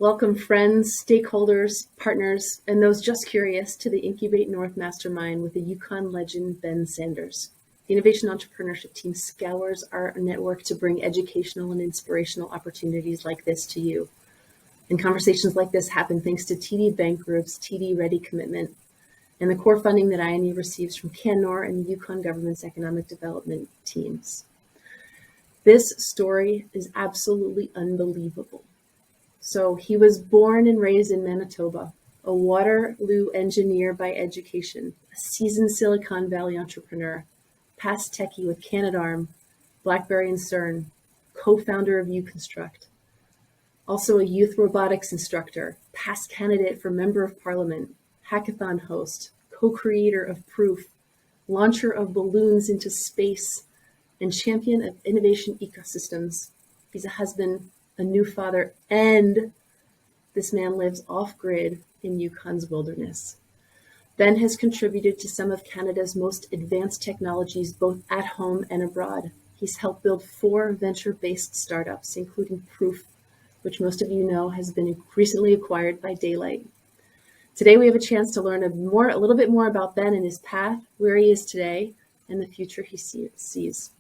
Welcome friends, stakeholders, partners, and those just curious to the Incubate North Mastermind with the Yukon legend Ben Sanders. The Innovation Entrepreneurship Team scours our network to bring educational and inspirational opportunities like this to you. And conversations like this happen thanks to TD Bank Group's TD Ready commitment and the core funding that INE receives from Canor and the Yukon government's economic development teams. This story is absolutely unbelievable. So he was born and raised in Manitoba, a Waterloo engineer by education, a seasoned Silicon Valley entrepreneur, past techie with Canadarm, BlackBerry and CERN, co-founder of UConstruct, also a youth robotics instructor, past candidate for Member of Parliament, hackathon host, co-creator of Proof, launcher of balloons into space, and champion of innovation ecosystems. He's a husband, a new father, and this man lives off-grid in Yukon's wilderness. Ben has contributed to some of Canada's most advanced technologies, both at home and abroad. He's helped build 4 venture-based startups, including Proof, which most of you know has been recently acquired by Daylight. Today, we have a chance to learn a little bit more about Ben and his path, where he is today, and the future he sees.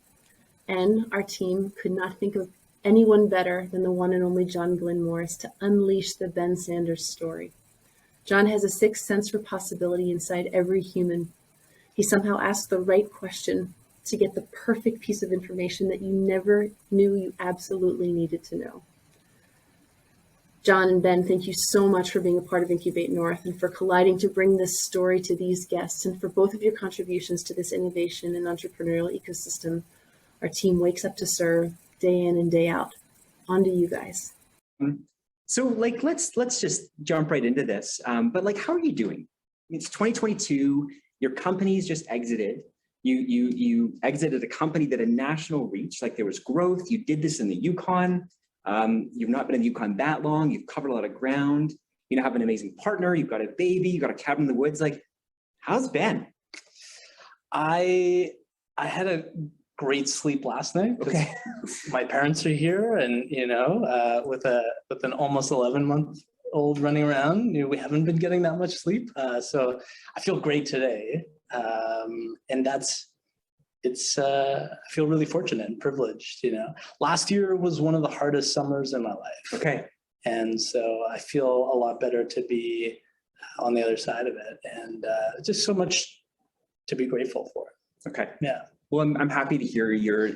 And our team could not think of anyone better than the one and only John Glyn Morris to unleash the Ben Sanders story. John has a sixth sense for possibility inside every human. He somehow asked the right question to get the perfect piece of information that you never knew you absolutely needed to know. John and Ben, thank you so much for being a part of Incubate North and for colliding to bring this story to these guests and for both of your contributions to this innovation and entrepreneurial ecosystem our team wakes up to serve day in and day out. On to you guys. So let's just jump right into this. But how are you doing? It's 2022, your company's just exited. You exited a company that had national reach, there was growth. You did this in the Yukon. You've not been in the Yukon that long. You've covered a lot of ground. You now have an amazing partner. You've got a baby. You've got a cabin in the woods. How's Ben? I had a great sleep last night. Okay. My parents are here, and with an almost 11-month-old running around, we haven't been getting that much sleep. So I feel great today, and I feel really fortunate and privileged. Last year was one of the hardest summers in my life. Okay. And so I feel a lot better to be on the other side of it, and just so much to be grateful for. Okay. Yeah. Well, I'm happy to hear you're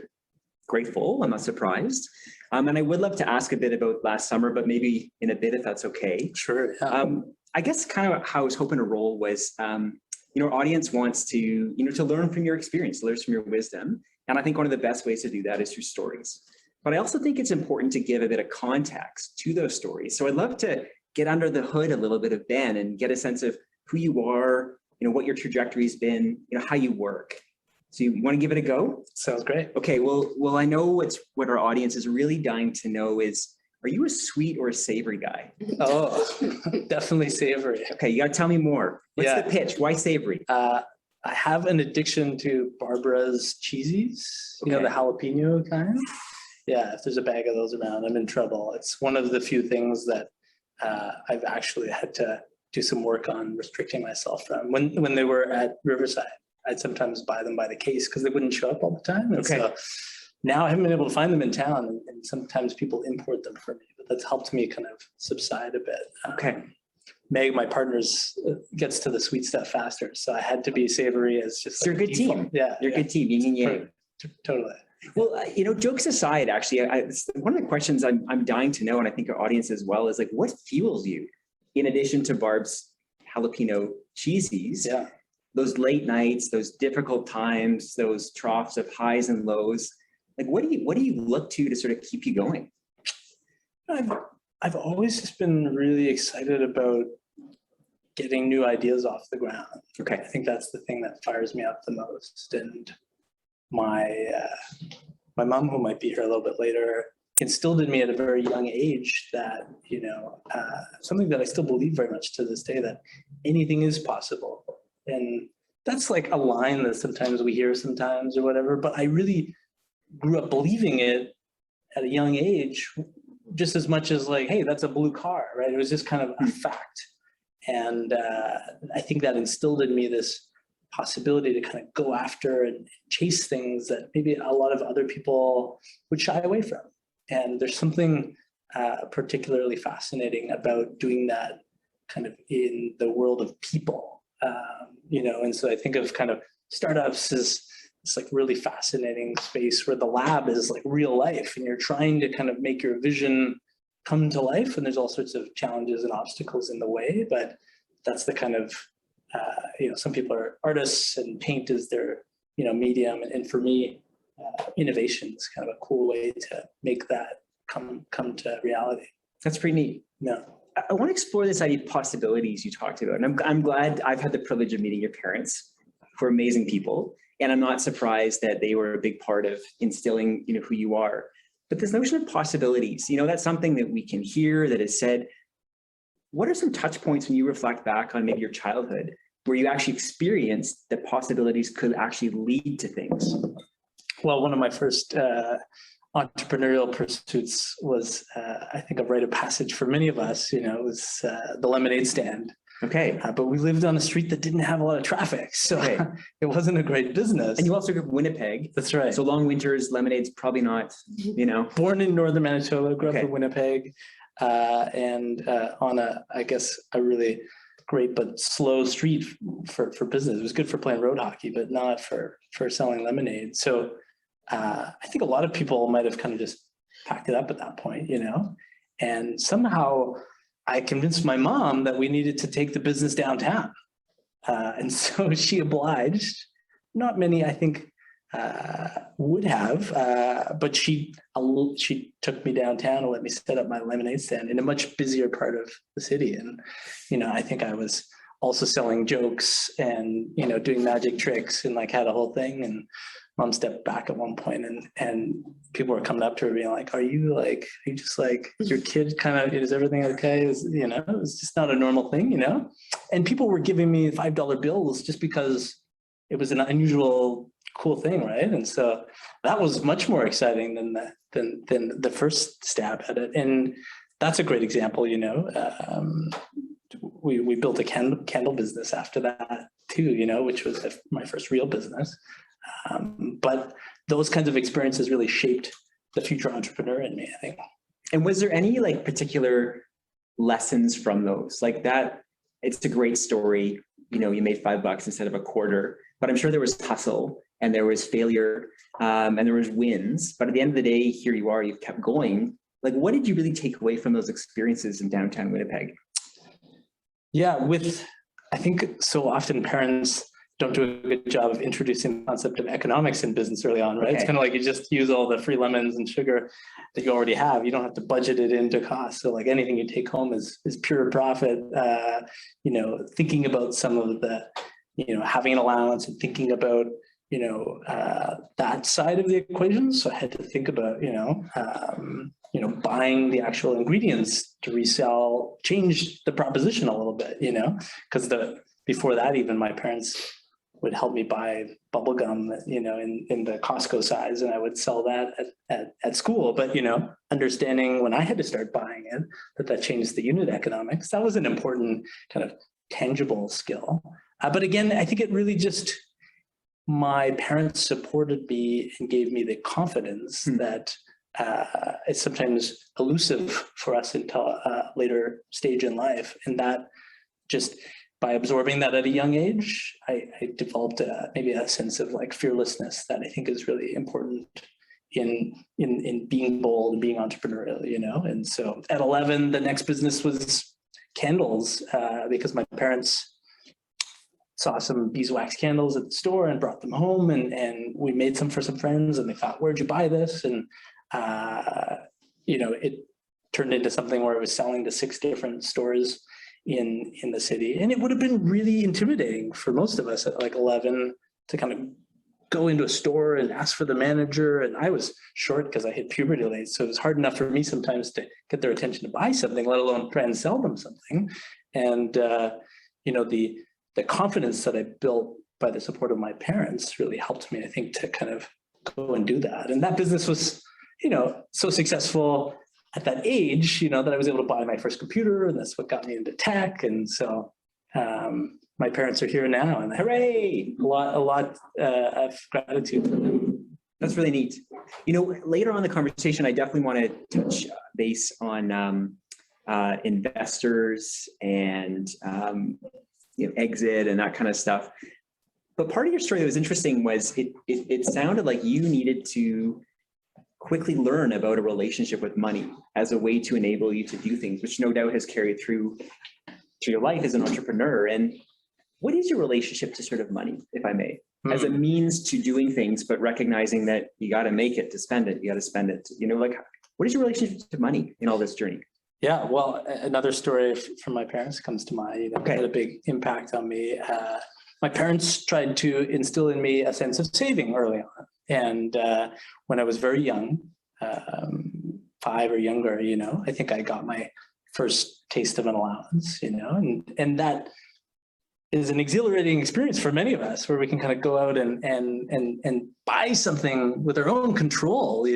grateful. I'm not surprised. And I would love to ask a bit about last summer, but maybe in a bit, if that's okay. Sure. Yeah. I guess kind of how I was hoping to roll was, our audience wants to, to learn from your experience, learn from your wisdom. And I think one of the best ways to do that is through stories. But I also think it's important to give a bit of context to those stories. So I'd love to get under the hood a little bit of Ben and get a sense of who you are, what your trajectory's been, how you work. So you want to give it a go? Sounds great. Okay, well, I know what our audience is really dying to know is, are you a sweet or a savory guy? Oh, definitely savory. Okay, you got to tell me more. What's the pitch? Why savory? I have an addiction to Barbara's cheesies, the jalapeno kind. Yeah, if there's a bag of those around, I'm in trouble. It's one of the few things that I've actually had to do some work on restricting myself from. When they were at Riverside, I'd sometimes buy them by the case because they wouldn't show up all the time. And so now I haven't been able to find them in town, and sometimes people import them for me, but that's helped me kind of subside a bit. Okay. Meg, my partner's gets to the sweet stuff faster, so I had to be savory as just. You're a good team. Yeah, you're a good team. Yin and yang. Totally. Well, jokes aside, actually, one of the questions I'm dying to know, and I think our audience as well, is what fuels you, in addition to Barb's jalapeno cheesies? Yeah. Those late nights, those difficult times, those troughs of highs and lows. What do you look to sort of keep you going? I've always just been really excited about getting new ideas off the ground. Okay. I think that's the thing that fires me up the most. And my mom, who might be here a little bit later, instilled in me at a very young age that, something that I still believe very much to this day, that anything is possible. And that's a line that sometimes we hear or whatever, but I really grew up believing it at a young age just as much as like, hey, that's a blue car, right? It was just kind of a fact. And I think that instilled in me this possibility to kind of go after and chase things that maybe a lot of other people would shy away from. And there's something particularly fascinating about doing that kind of in the world of people, and so I think of kind of startups as it's like really fascinating space where the lab is like real life and you're trying to kind of make your vision come to life, and there's all sorts of challenges and obstacles in the way, but that's the kind of some people are artists and paint is their medium, and for me innovation is kind of a cool way to make that come to reality. That's pretty neat. No. I want to explore this idea of possibilities you talked about, and I'm glad I've had the privilege of meeting your parents, who are amazing people, and I'm not surprised that they were a big part of instilling who you are. But this notion of possibilities, that's something that we can hear, that is said. What are some touch points when you reflect back on maybe your childhood where you actually experienced that possibilities could actually lead to things? Well, one of my first entrepreneurial pursuits was, I think, a rite of passage for many of us. It was the lemonade stand. Okay. But we lived on a street that didn't have a lot of traffic, so it wasn't a great business. And you also grew up in Winnipeg. That's right. So long winters, lemonade's probably not, Born in northern Manitoba, grew up in Winnipeg, and on a really great but slow street for business. It was good for playing road hockey, but not for selling lemonade. So I think a lot of people might have kind of just packed it up at that point, and somehow I convinced my mom that we needed to take the business downtown. And so she obliged. Not many, I think, would have, but she took me downtown and let me set up my lemonade stand in a much busier part of the city. And, I think I was also selling jokes and, doing magic tricks and like had a whole thing. And mom stepped back at one point and people were coming up to her being like, are you just like your kid kind of, is everything okay? It was just not a normal thing, and people were giving me $5 bills just because it was an unusual, cool thing. Right. And so that was much more exciting than the first stab at it. And that's a great example, we built a candle business after that too, which was my first real business. But those kinds of experiences really shaped the future entrepreneur in me, I think. And was there any particular lessons from those? Like that, it's a great story. You made $5 instead of a quarter, but I'm sure there was hustle and there was failure and there was wins. But at the end of the day, here you are, you've kept going. Like, what did you really take away from those experiences in downtown Winnipeg? Yeah, I think so often parents don't do a good job of introducing the concept of economics in business early on, right? Okay. It's kind of like you just use all the free lemons and sugar that you already have. You don't have to budget it into cost. So like anything you take home is pure profit. Thinking about some of the, having an allowance and thinking about, that side of the equation. So I had to think about, buying the actual ingredients to resell, change the proposition a little bit, because before that, even my parents would help me buy bubble gum, in the Costco size, and I would sell that at school. But, understanding when I had to start buying it, that changed the unit economics. That was an important kind of tangible skill. But again, I think it really just, my parents supported me and gave me the confidence that it's sometimes elusive for us until a later stage in life. And that just, by absorbing that at a young age, I developed maybe a sense of like fearlessness that I think is really important in being bold and being entrepreneurial, And so at 11, the next business was candles because my parents saw some beeswax candles at the store and brought them home, and we made some for some friends, and they thought, where'd you buy this? And it turned into something where I was selling to 6 different stores in the city. And it would have been really intimidating for most of us at like 11 to kind of go into a store and ask for the manager. And I was short because I hit puberty late. So it was hard enough for me sometimes to get their attention to buy something, let alone try and sell them something. And, the confidence that I built by the support of my parents really helped me, I think, to kind of go and do that. And that business was, so successful. at that age, that I was able to buy my first computer, and that's what got me into tech. And so my parents are here now, and hooray, a lot of gratitude for them. That's really neat. Later on in the conversation, I definitely want to touch base on investors and exit and that kind of stuff. But part of your story that was interesting was it sounded like you needed to quickly learn about a relationship with money as a way to enable you to do things, which no doubt has carried through your life as an entrepreneur. And what is your relationship to sort of money, if I may, as a means to doing things, but recognizing that you got to make it to spend it, you got to spend it, what is your relationship to money in all this journey? Yeah, well, another story from my parents comes to mind. Had a big impact on me. My parents tried to instill in me a sense of saving early on. And when I was very young, 5 or younger, I think I got my first taste of an allowance, and that is an exhilarating experience for many of us, where we can kind of go out and buy something with our own control.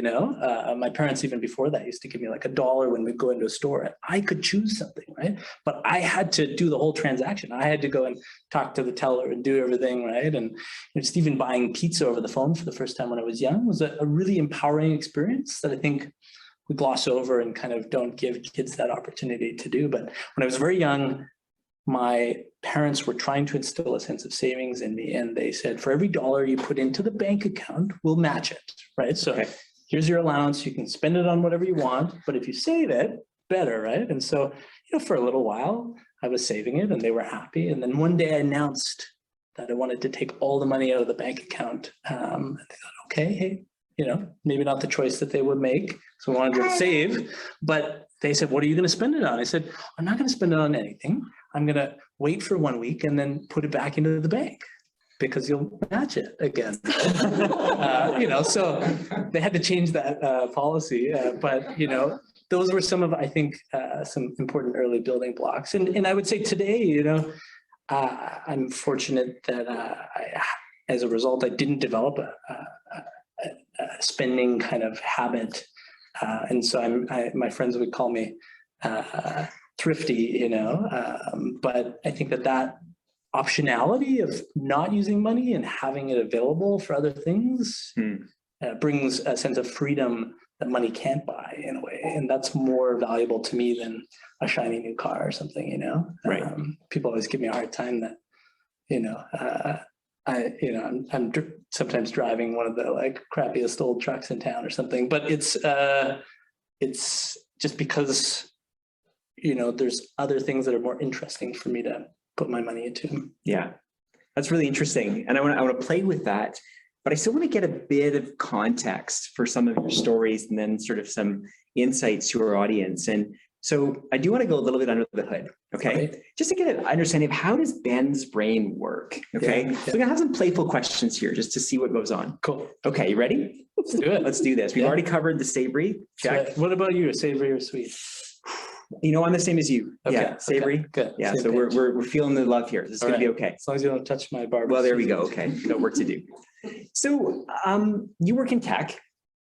My parents, even before that, used to give me like $1 when we go into a store, and I could choose something, right? But I had to do the whole transaction. I had to go and talk to the teller and do everything, right? And just even buying pizza over the phone for the first time when I was young was a really empowering experience that I think we gloss over and kind of don't give kids that opportunity to do. But when I was very young, my parents were trying to instill a sense of savings in me, and they said, for every $1 you put into the bank account, we'll match it, right? So here's your allowance. You can spend it on whatever you want, but if you save it, better, right? And so, for a little while, I was saving it, and they were happy. And then one day I announced that I wanted to take all the money out of the bank account. And they thought, okay, hey, maybe not the choice that they would make. So we wanted to save, but they said, what are you going to spend it on? I said, I'm not going to spend it on anything. I'm going to wait for 1 week and then put it back into the bank because you'll match it again. So they had to change that policy. But those were some of, I think, some important early building blocks. And I would say today, I'm fortunate that as a result, I didn't develop a spending kind of habit. And so my friends would call me thrifty, but I think that optionality of not using money and having it available for other things brings a sense of freedom that money can't buy in a way. And that's more valuable to me than a shiny new car or something, Right. People always give me a hard time that, I'm sometimes driving one of the crappiest old trucks in town or something, but it's just because, there's other things that are more interesting for me to put my money into. Yeah, that's really interesting. And I want to play with that, but I still want to get a bit of context for some of your stories and then sort of some insights to our audience. And so I do want to go a little bit under the hood, okay? Right. Just to get an understanding of how does Ben's brain work, okay? Yeah. So we're gonna have some playful questions here just to see what goes on. Cool. Okay, you ready? Let's do it. Let's do this. We've already covered the savory, check. What about you, savory or sweet? I'm the same as you. Okay. Yeah, savory. Okay. Good. Yeah, same so we're feeling the love here. This is gonna be okay. As long as you don't touch my barber. Well, there we go. Okay, no work to do. So you work in tech.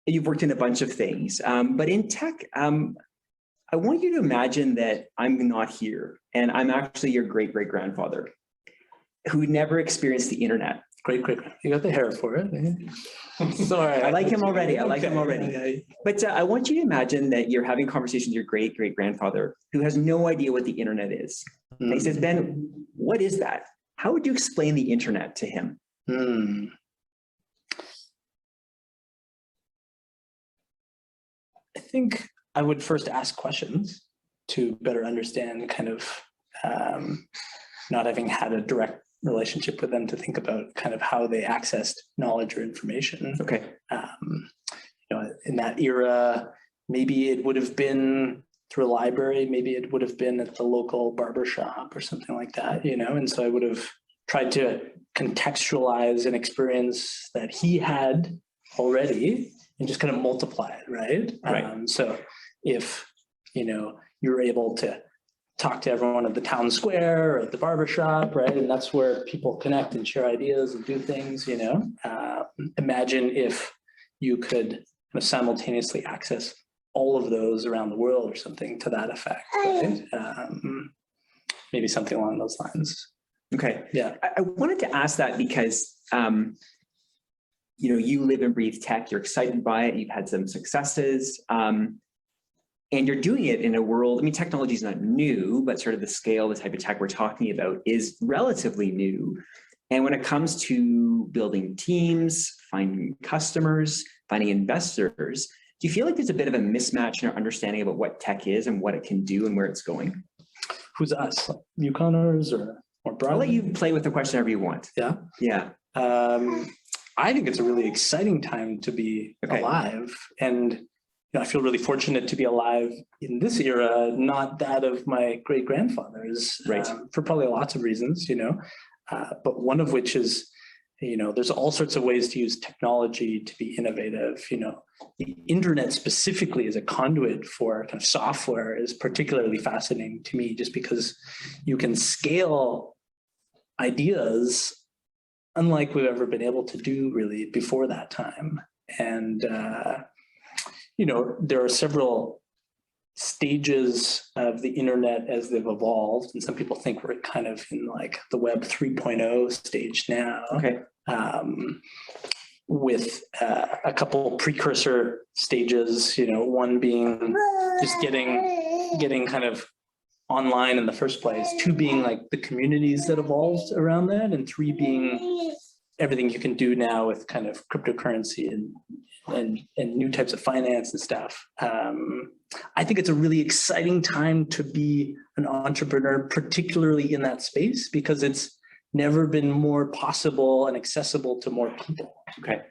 You've worked in a bunch of things, but in tech, I want you to imagine that I'm not here and I'm actually your great-great-grandfather who never experienced the internet. Great. You got the hair for it. Sorry. I like him already. But I want you to imagine that you're having conversations with your great-great-grandfather who has no idea what the internet is. And he says, Ben, what is that? How would you explain the internet to him? I think I would first ask questions to better understand kind of not having had a direct relationship with them to think about kind of how they accessed knowledge or information. Okay. In that era, maybe it would have been through a library, maybe it would have been at the local barber shop or something like that, and so I would have tried to contextualize an experience that he had already and just kind of multiply it, right? Right. So if, you're able to talk to everyone at the town square or at the barber shop, right? And that's where people connect and share ideas and do things, imagine if you could kind of simultaneously access all of those around the world or something to that effect, right? Maybe something along those lines. Okay. Yeah. I wanted to ask that because, you live and breathe tech, you're excited by it, you've had some successes, and you're doing it in a world, I mean, technology is not new, but sort of the scale, the type of tech we're talking about is relatively new. And when it comes to building teams, finding customers, finding investors, do you feel like there's a bit of a mismatch in our understanding about what tech is and what it can do and where it's going? Who's us? Like Yukoners or broadly? I'll let you play with the question however you want. Yeah. Yeah. I think it's a really exciting time to be alive. And I feel really fortunate to be alive in this era, not that of my great grandfathers, right. For probably lots of reasons, but one of which is, there's all sorts of ways to use technology to be innovative. The internet specifically as a conduit for kind of software is particularly fascinating to me, just because you can scale ideas unlike we've ever been able to do really before that time. And, there are several stages of the internet as they've evolved. And some people think we're kind of in like the web 3.0 stage now. Okay. With a couple precursor stages, one being just getting kind of online in the first place, 2 being like the communities that evolved around that, and 3 being everything you can do now with kind of cryptocurrency and new types of finance and stuff. I think it's a really exciting time to be an entrepreneur, particularly in that space, because it's never been more possible and accessible to more people. Okay.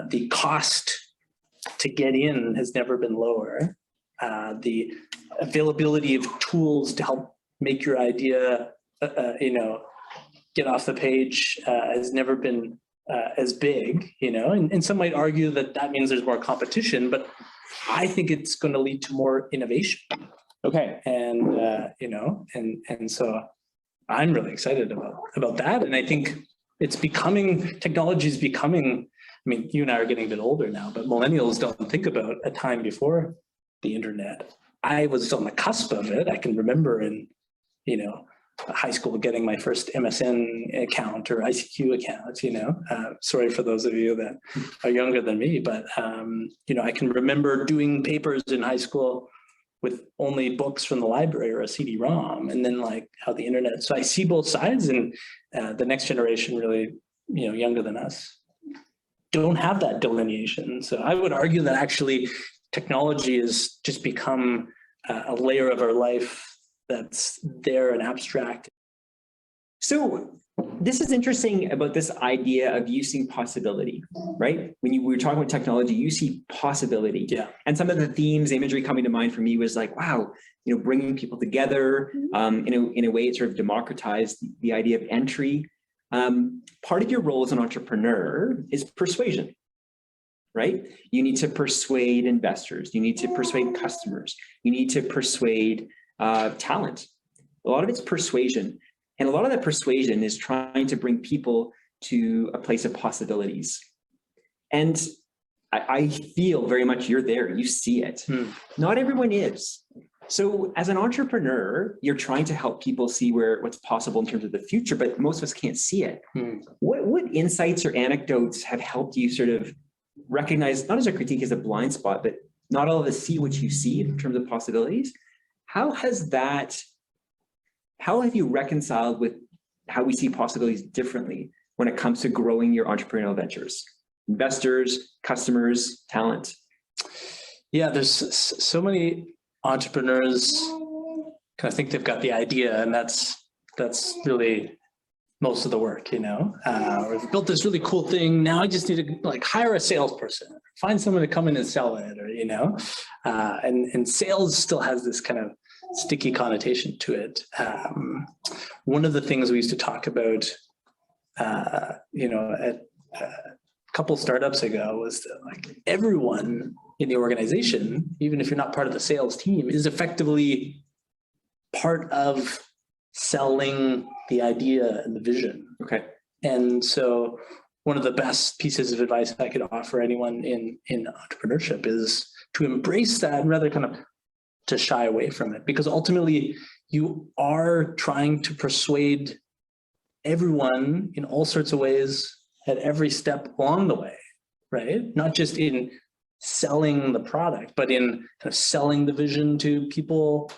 The cost to get in has never been lower. The availability of tools to help make your idea, get off the page has never been as big, and some might argue that means there's more competition, but I think it's going to lead to more innovation. Okay. And, and so I'm really excited about that. And I think technology is becoming, I mean, you and I are getting a bit older now, but millennials don't think about a time before the internet. I was on the cusp of it. I can remember in, high school getting my first MSN account or ICQ account, sorry for those of you that are younger than me, but, I can remember doing papers in high school with only books from the library or a CD-ROM, and then like how the internet, so I see both sides, and the next generation really, younger than us, don't have that delineation. So I would argue that actually technology has just become a layer of our life that's there and abstract. So this is interesting about this idea of you seeing possibility, right? When we were talking about technology, you see possibility. Yeah. And some of the themes, imagery coming to mind for me was like, wow, bringing people together, in a way it sort of democratized the idea of entry. Part of your role as an entrepreneur is persuasion, right? You need to persuade investors. You need to persuade customers. You need to persuade talent. A lot of it's persuasion. And a lot of that persuasion is trying to bring people to a place of possibilities. And I feel very much you're there, you see it. Not everyone is. So as an entrepreneur, you're trying to help people see what's possible in terms of the future, but most of us can't see it. What insights or anecdotes have helped you sort of recognize, not as a critique as a blind spot, but not all of us see what you see in terms of possibilities? How have you reconciled with how we see possibilities differently when it comes to growing your entrepreneurial ventures? Investors, customers, talent. Yeah, there's so many entrepreneurs kind of think they've got the idea, and that's really most of the work, we've built this really cool thing. Now I just need to hire a salesperson, find someone to come in and sell it, or, and sales still has this kind of sticky connotation to it. One of the things we used to talk about, at a couple startups ago was that everyone in the organization, even if you're not part of the sales team, is effectively part of selling the idea and the vision. Okay. And so one of the best pieces of advice I could offer anyone in entrepreneurship is to embrace that and rather kind of to shy away from it, because ultimately you are trying to persuade everyone in all sorts of ways at every step along the way, right? Not just in selling the product, but in kind of selling the vision to people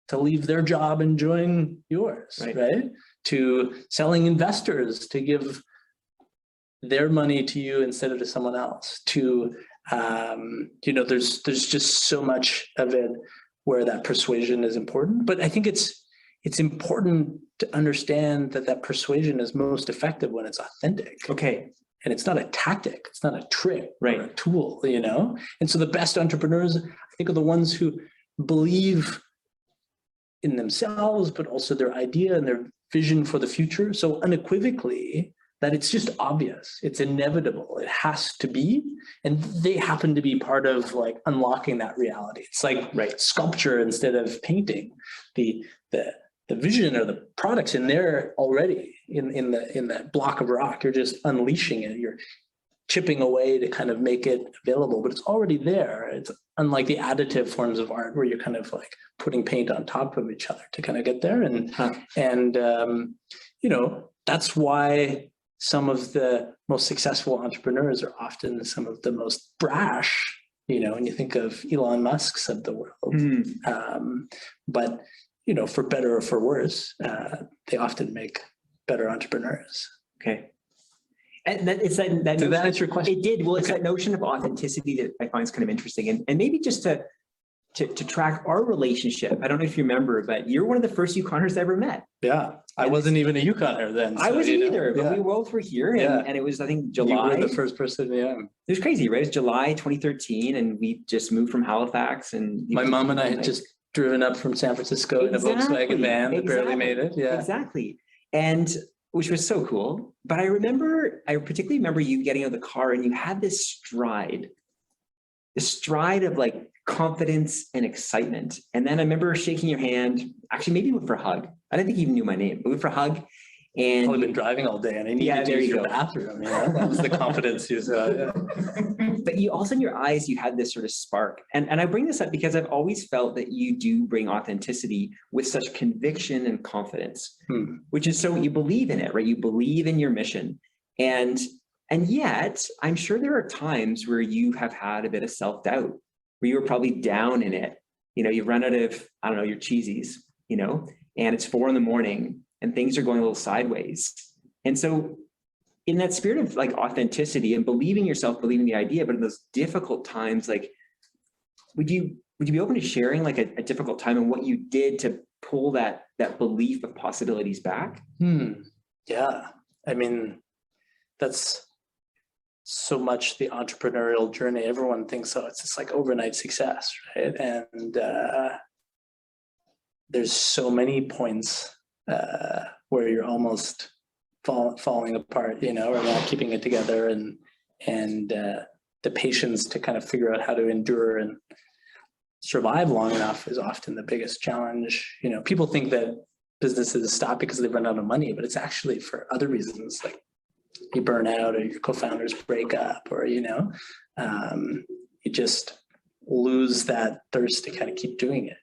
to leave their job and join yours, right? To selling investors to give their money to you instead of to someone else. To, there's just so much of it where that persuasion is important. But I think it's important to understand that persuasion is most effective when it's authentic. Okay. And it's not a tactic, it's not a trick, right? Or a tool, And so the best entrepreneurs, I think, are the ones who believe in themselves, but also their idea and their vision for the future. So unequivocally, that it's just obvious, it's inevitable, it has to be, and they happen to be part of like unlocking that reality. It's like sculpture instead of painting. The vision or the product's in there already in that block of rock. You're just unleashing it. You're chipping away to kind of make it available, but it's already there. It's unlike the additive forms of art where you're kind of like putting paint on top of each other to kind of get there. And that's why some of the most successful entrepreneurs are often some of the most brash, when you think of Elon Musk's of the world. But for better or for worse, they often make better entrepreneurs. Okay. And that it's that Did notion, that answer your question? It did. Well, it's that notion of authenticity that I find is kind of interesting. And maybe just to track our relationship. I don't know if you remember, but you're one of the first Yukoners I ever met. Yeah. I wasn't even a Yukoner then. I wasn't either, but we both were here. And it was, I think, July. You were the first person, It was crazy, right? It was July 2013, and we just moved from Halifax. And my mom and I had just driven up from San Francisco in a Volkswagen van that barely made it. Yeah, exactly. And which was so cool. But I particularly remember you getting out of the car and you had this stride of like confidence and excitement. And then I remember shaking your hand, actually maybe we went for a hug. I didn't think you even knew my name. We went for a hug. And probably been driving all day and I needed to use your bathroom. That was the confidence you saw. But you also in your eyes, you had this sort of spark. And I bring this up because I've always felt that you do bring authenticity with such conviction and confidence, which is so you believe in it, right? You believe in your mission. And yet I'm sure there are times where you have had a bit of self-doubt, where you were probably down in it. You've run out of, your cheesies, and it's 4 a.m. and things are going a little sideways. And so in that spirit of like authenticity and believing yourself, believing the idea, but in those difficult times, like, would you be open to sharing like a difficult time and what you did to pull that belief of possibilities back? Yeah. I mean, that's so much the entrepreneurial journey. Everyone thinks, so it's just like overnight success, right? And there's so many points where you're almost falling apart, or not keeping it together, and the patience to kind of figure out how to endure and survive long enough is often the biggest challenge. People think that businesses stop because they run out of money, but it's actually for other reasons, like you burn out or your co-founders break up, or you just lose that thirst to kind of keep doing it,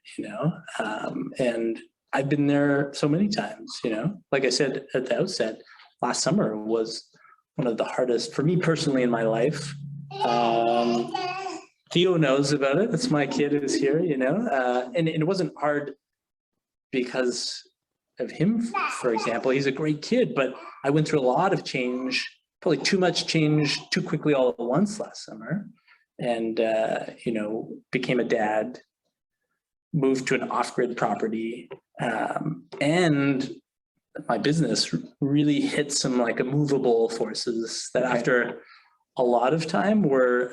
and I've been there so many times, like I said at the outset, last summer was one of the hardest for me personally in my life. Theo knows about it. That's my kid who's here, and it wasn't hard because of him, for example. He's a great kid, but I went through a lot of change, probably too much change too quickly all at once last summer, and, became a dad, moved to an off-grid property, and my business really hit some like immovable forces that after a lot of time were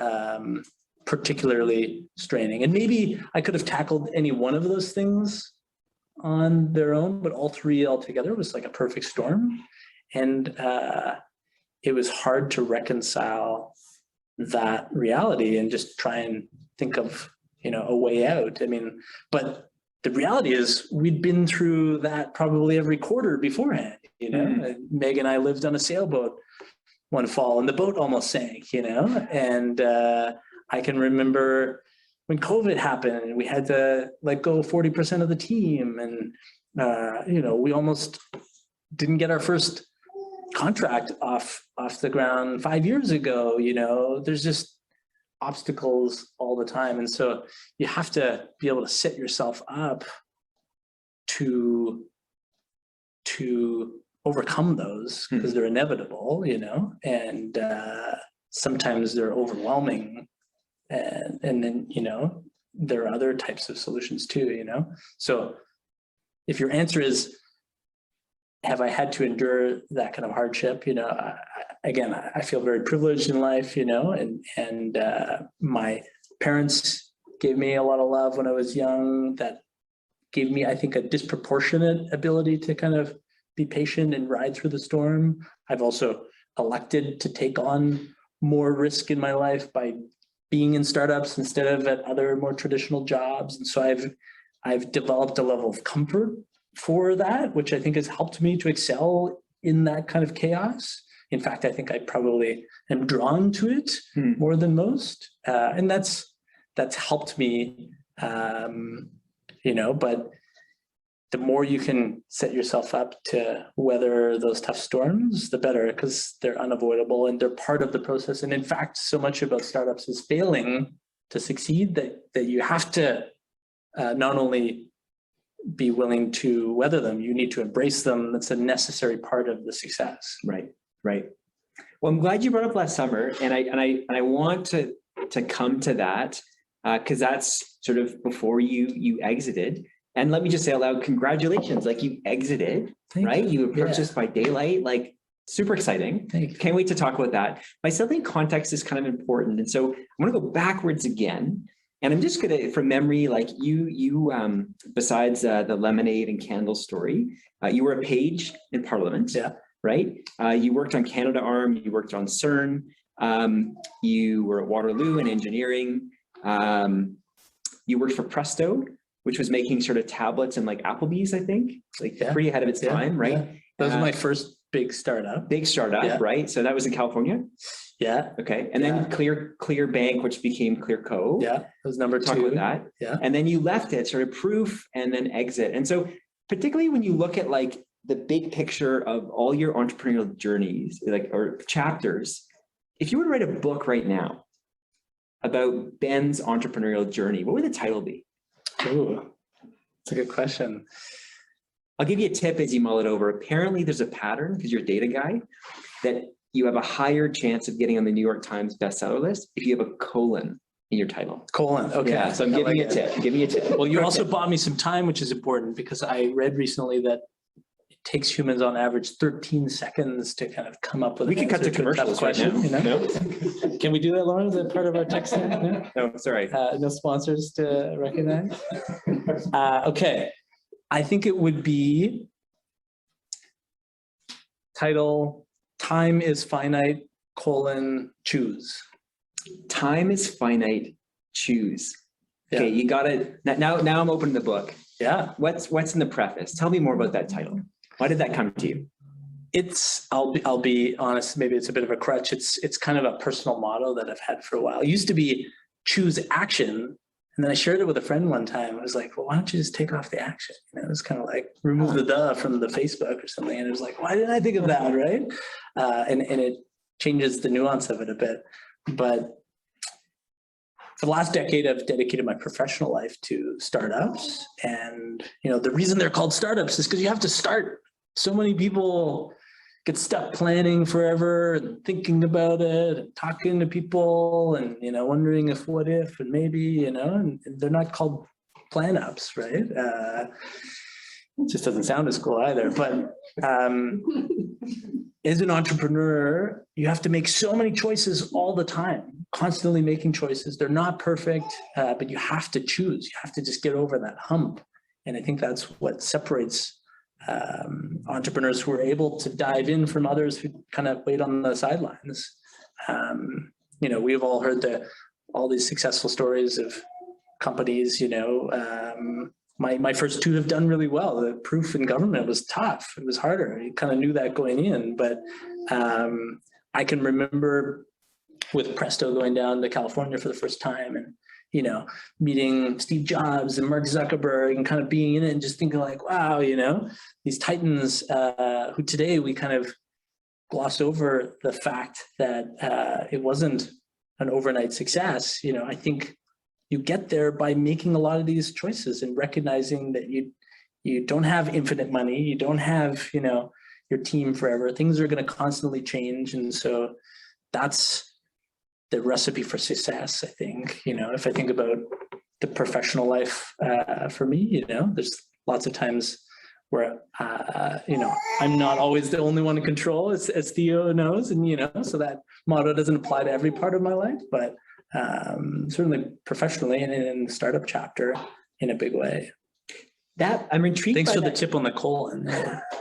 particularly straining. And maybe I could have tackled any one of those things on their own, but all three altogether was like a perfect storm. And it was hard to reconcile that reality and just try and think of, a way out. I mean, but the reality is we'd been through that probably every quarter beforehand, Meg and I lived on a sailboat one fall and the boat almost sank, and I can remember when COVID happened and we had to let go 40% of the team, and we almost didn't get our first contract off the ground 5 years ago. There's just obstacles all the time, and so you have to be able to set yourself up to overcome those, because they're inevitable, and sometimes they're overwhelming, and then there are other types of solutions too. So if your answer is, have I had to endure that kind of hardship? I feel very privileged in life, and my parents gave me a lot of love when I was young. That gave me, I think, a disproportionate ability to kind of be patient and ride through the storm. I've also elected to take on more risk in my life by being in startups instead of at other more traditional jobs. And so I've developed a level of comfort for that, which I think has helped me to excel in that kind of chaos. In fact, I think I probably am drawn to it more than most. And that's helped me, but the more you can set yourself up to weather those tough storms, the better, because they're unavoidable and they're part of the process. And in fact, so much about startups is failing to succeed that you have to not only be willing to weather them, you need to embrace them. That's a necessary part of the success. Right. Well, I'm glad you brought up last summer, and I want to come to that because that's sort of before you exited. And let me just say out loud, congratulations! Like, you exited, right? You were purchased by Daylight, like, super exciting. Can't wait to talk about that. But I still think context is kind of important, and so I'm going to go backwards again. And I'm just gonna, from memory, like you besides the lemonade and candle story, you were a page in Parliament, right? You worked on Canada Arm, you worked on CERN, you were at Waterloo in engineering, you worked for Presto, which was making sort of tablets and like Applebee's, I think, like pretty ahead of its time, right? Yeah. That was my first big startup. Right? So that was in California? Yeah. Okay. And then Clear Bank, which became Clearco. Yeah. That was number 2. Talk about that. Yeah. And then you left it, sort of Proof, and then Exit. And so particularly when you look at like the big picture of all your entrepreneurial journeys, like, or chapters, if you were to write a book right now about Ben's entrepreneurial journey, what would the title be? Ooh, that's a good question. I'll give you a tip as you mull it over. Apparently there's a pattern, because you're a data guy, that you have a higher chance of getting on the New York Times bestseller list if you have a colon in your title. Colon, okay. Yeah, so I'm giving you a tip. Well, you also bought me some time, which is important, because I read recently that it takes humans on average 13 seconds to kind of come up with. We can cut to commercials right now. No? Can we do that, Lauren? Is that part of our tech stack? No, sorry. No sponsors to recognize. Okay, I think it would be title: Time is finite, choose. Time is finite, choose. Okay, you got it. Now I'm opening the book. Yeah. What's in the preface? Tell me more about that title. Why did that come to you? I'll be honest, maybe it's a bit of a crutch. It's kind of a personal motto that I've had for a while. It used to be choose action. And then I shared it with a friend one time. I was like, well, why don't you just take off the action? It was kind of like remove the from the Facebook or something. And it was like, why didn't I think of that, right? And it changes the nuance of it a bit. But for the last decade, I've dedicated my professional life to startups. And the reason they're called startups is because you have to start. So many people get stuck planning forever and thinking about it and talking to people and, wondering if, what if, and maybe, and they're not called plan ups, right? It just doesn't sound as cool either. But as an entrepreneur, you have to make so many choices all the time, constantly making choices. They're not perfect, but you have to choose. You have to just get over that hump. And I think that's what separates entrepreneurs who are able to dive in from others who kind of wait on the sidelines. We've all heard all these successful stories of companies. My first 2 have done really well. The Proof in government was tough. It was harder. You kind of knew that going in, but I can remember with Presto going down to California for the first time and you know, meeting Steve Jobs and Mark Zuckerberg and kind of being in it and just thinking like, wow, you know, these titans who today we kind of gloss over the fact that it wasn't an overnight success. You know, I think you get there by making a lot of these choices and recognizing that you don't have infinite money, you don't have, you know, your team forever. Things are going to constantly change, and so that's the recipe for success, I think. You know, if I think about the professional life for me, you know, there's lots of times where, you know, I'm not always the only one in control, as Theo knows, and, you know, so that motto doesn't apply to every part of my life, but certainly professionally and in the startup chapter in a big way. That I'm intrigued. Thanks by for that. the tip on the colon.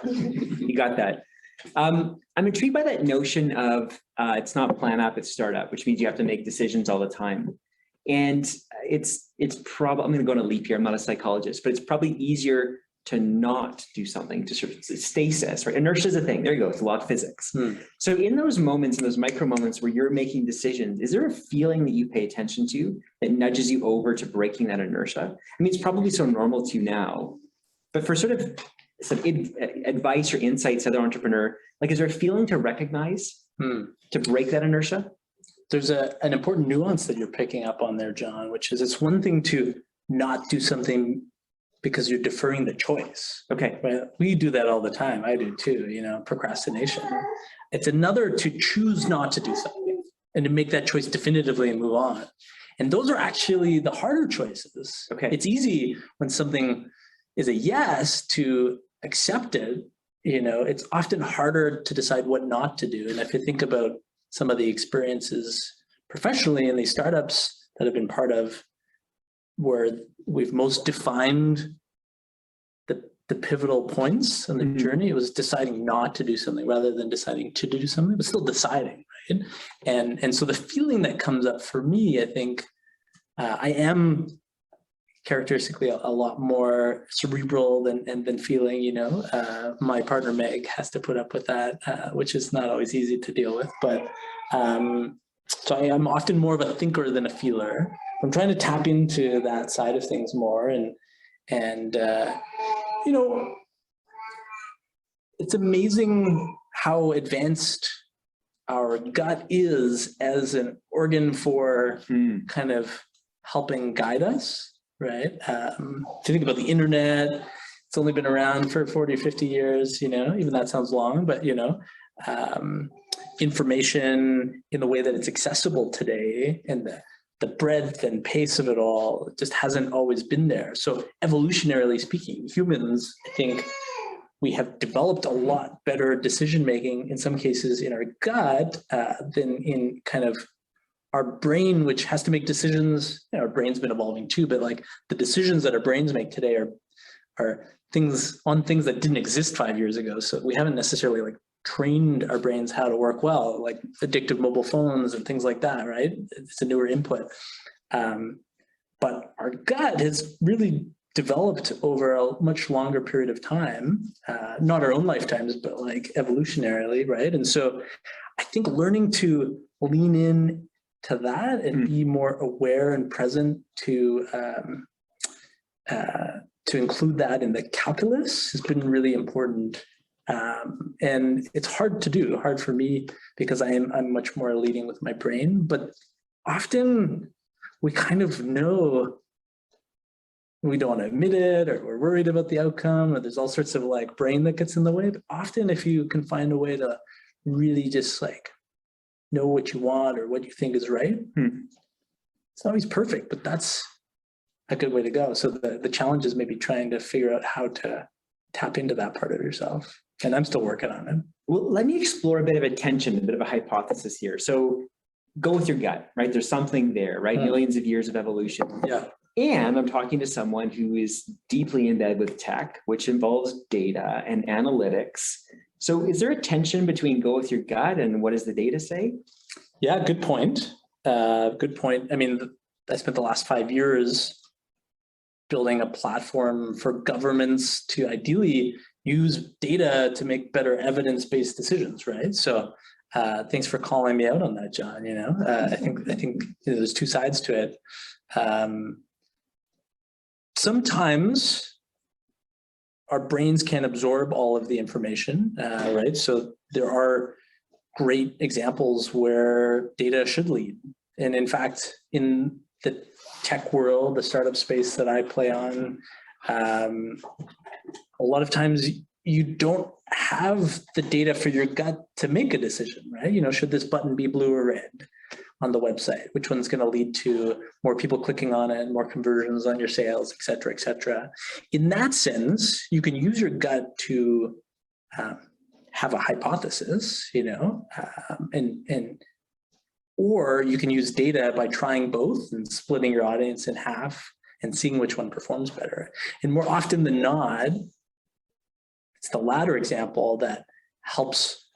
You got that. I'm intrigued by that notion of it's not plan up, it's startup, which means you have to make decisions all the time. And it's probably, I'm going to go on a leap here, I'm not a psychologist, but it's probably easier to not do something, to sort of stasis, right? Inertia is a thing. There you go. It's a law of physics. So in those moments, in those micro moments where you're making decisions, is there a feeling that you pay attention to that nudges you over to breaking that inertia? I mean, it's probably so normal to you now, but for sort of some advice or insights to the entrepreneur, like, is there a feeling to recognize to break that inertia? There's an important nuance that you're picking up on there, John, which is it's one thing to not do something because you're deferring the choice. Okay. Right? We do that all the time. I do too, you know, procrastination. It's another to choose not to do something and to make that choice definitively and move on. And those are actually the harder choices. Okay. It's easy when something is a yes to accept it. You know, it's often harder to decide what not to do. And if you think about some of the experiences professionally in these startups that have been part of, where we've most defined the pivotal points on the journey, it was deciding not to do something rather than deciding to do something, but still deciding, right? And so the feeling that comes up for me, I think, I am characteristically a lot more cerebral than feeling, you know. My partner Meg has to put up with that, which is not always easy to deal with, but so I am often more of a thinker than a feeler. I'm trying to tap into that side of things more, and you know, it's amazing how advanced our gut is as an organ for kind of helping guide us, right? If you think about the internet, it's only been around for 40, 50 years, you know, even that sounds long, but, you know, information in the way that it's accessible today and the breadth and pace of it all just hasn't always been there. So evolutionarily speaking, humans, I think we have developed a lot better decision-making in some cases in our gut than in kind of our brain, which has to make decisions. You know, our brain's been evolving too, but like the decisions that our brains make today are things that didn't exist 5 years ago. So we haven't necessarily like trained our brains how to work well, like addictive mobile phones and things like that, right? It's a newer input. But our gut has really developed over a much longer period of time, not our own lifetimes, but like evolutionarily, right? And so I think learning to lean in to that and be more aware and present to include that in the calculus has been really important. And it's hard to do, hard for me because I'm much more leading with my brain, but often we kind of know we don't want to admit it, or we're worried about the outcome, or there's all sorts of like brain that gets in the way. But often if you can find a way to really just like know what you want or what you think is right, it's not always perfect, but that's a good way to go. So the challenge is maybe trying to figure out how to tap into that part of yourself. And I'm still working on it. Well, let me explore a bit of a tension, a bit of a hypothesis here. So go with your gut, right? There's something there, right? Millions of years of evolution. Yeah. And I'm talking to someone who is deeply in bed with tech, which involves data and analytics. So is there a tension between go with your gut and what does the data say? Yeah, good point. Good point. I mean, I spent the last 5 years building a platform for governments to ideally use data to make better evidence-based decisions, right? So thanks for calling me out on that, John. You know, I think you know, there's two sides to it. Sometimes our brains can't absorb all of the information, right? So there are great examples where data should lead. And in fact, in the tech world, the startup space that I play on, a lot of times you don't have the data for your gut to make a decision, right? You know, should this button be blue or red on the website? Which one's going to lead to more people clicking on it, more conversions on your sales, et cetera, et cetera. In that sense, you can use your gut to have a hypothesis, you know, or you can use data by trying both and splitting your audience in half and seeing which one performs better. And more often than not, it's the latter example that helps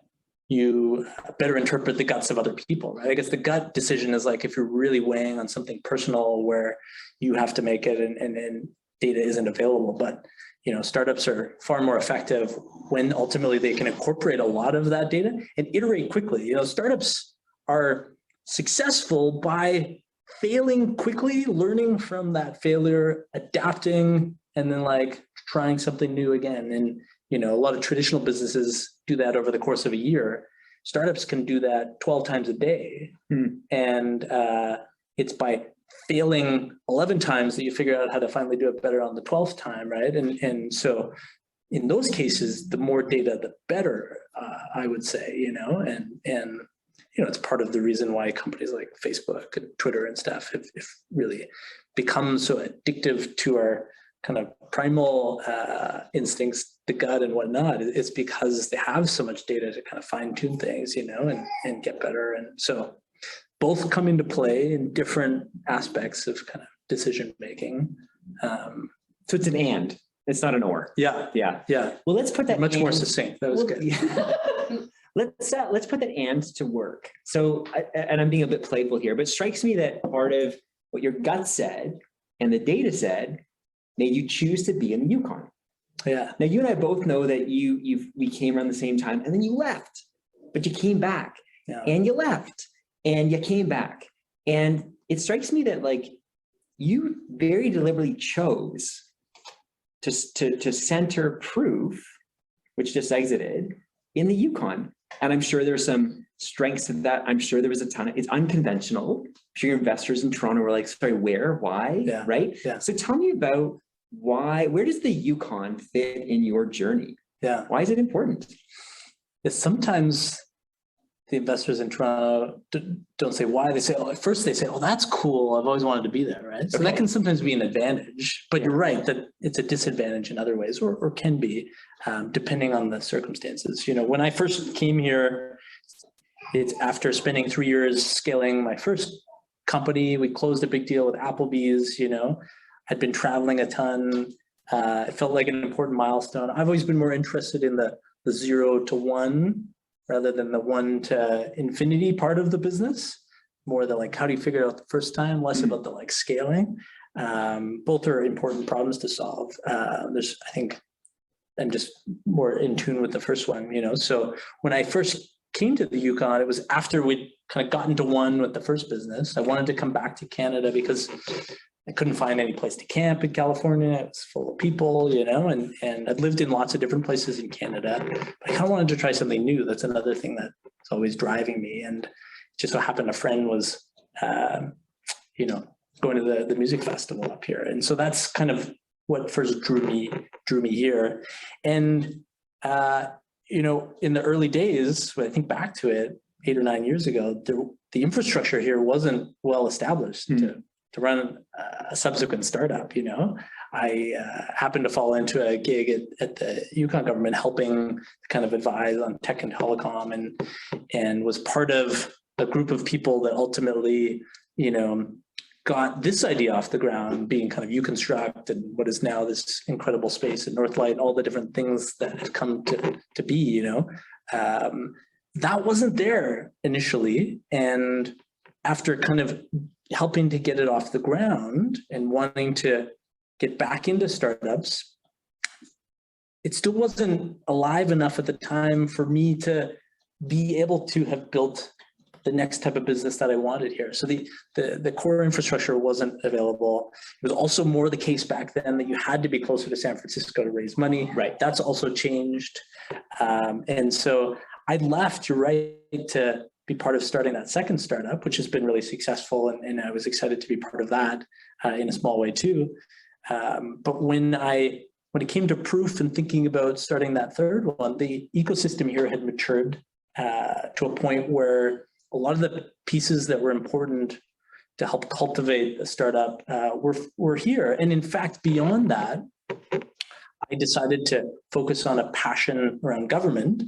you better interpret the guts of other people, right? I guess the gut decision is like if you're really weighing on something personal where you have to make it and data isn't available. But you know, startups are far more effective when ultimately they can incorporate a lot of that data and iterate quickly. You know, startups are successful by failing quickly, learning from that failure, adapting, and then like trying something new again. And you know, a lot of traditional businesses do that over the course of a year. Startups can do that 12 times a day. And it's by failing 11 times that you figure out how to finally do it better on the 12th time, right? And so in those cases, the more data, the better, I would say, you know, and you know, it's part of the reason why companies like Facebook and Twitter and stuff have really become so addictive to our kind of primal instincts, the gut and whatnot. It's because they have so much data to kind of fine tune things, you know, and get better. And so both come into play in different aspects of kind of decision making. So it's an and, it's not an or. Yeah. Well, let's put that much more succinct. That was good. Let's put that and to work. So, and I'm being a bit playful here, but it strikes me that part of what your gut said and the data said made you choose to be in the Yukon. Yeah. Now you and I both know that we came around the same time, and then you left, but you came back, and you left, and you came back, and it strikes me that like you very deliberately chose to center proof, which just exited, in the Yukon. And I'm sure there's some strengths to that. I'm sure there was a ton of, it's unconventional. I'm sure your investors in Toronto were like, sorry, where, why, Yeah. right? Yeah. So tell me about where does the Yukon fit in your journey? Yeah. Why is it important? Sometimes the investors in Toronto don't say why. They say, at first they say, oh, that's cool. I've always wanted to be there, right? So that can sometimes be an advantage, but you're right that it's a disadvantage in other ways, or can be, depending on the circumstances. You know, when I first came here, it's after spending 3 years scaling my first company. We closed a big deal with Applebee's, you know, I'd been traveling a ton. It felt like an important milestone. I've always been more interested in the 0 to 1 rather than the 1 to infinity part of the business, more the like, how do you figure it out the first time, less about the like scaling. Both are important problems to solve. I think I'm just more in tune with the first one, you know? So when I first came to the Yukon, it was after we'd kind of gotten to 1 with the first business. I wanted to come back to Canada because I couldn't find any place to camp in California. It was full of people, you know, and I'd lived in lots of different places in Canada. But I kind of wanted to try something new. That's another thing that's always driving me. And it just so happened a friend was, you know, going to the music festival up here. And so that's kind of what first drew me here. And, you know, in the early days, when I think back to it, 8 or 9 years ago, the infrastructure here wasn't well established to run a subsequent startup, you know. I happened to fall into a gig at the Yukon government helping kind of advise on tech and telecom and was part of a group of people that ultimately, you know, got this idea off the ground, being kind of Uconstruct and what is now this incredible space in Northlight, all the different things that had come to be, you know. That wasn't there initially. And after kind of helping to get it off the ground and wanting to get back into startups, it still wasn't alive enough at the time for me to be able to have built the next type of business that I wanted here. So the core infrastructure wasn't available. It was also more the case back then that you had to be closer to San Francisco to raise money. Right. That's also changed. And so I left, you're right, to be part of starting that second startup, which has been really successful. And I was excited to be part of that in a small way too. But when it came to proof and thinking about starting that third one, the ecosystem here had matured to a point where a lot of the pieces that were important to help cultivate a startup were here. And in fact, beyond that, I decided to focus on a passion around government,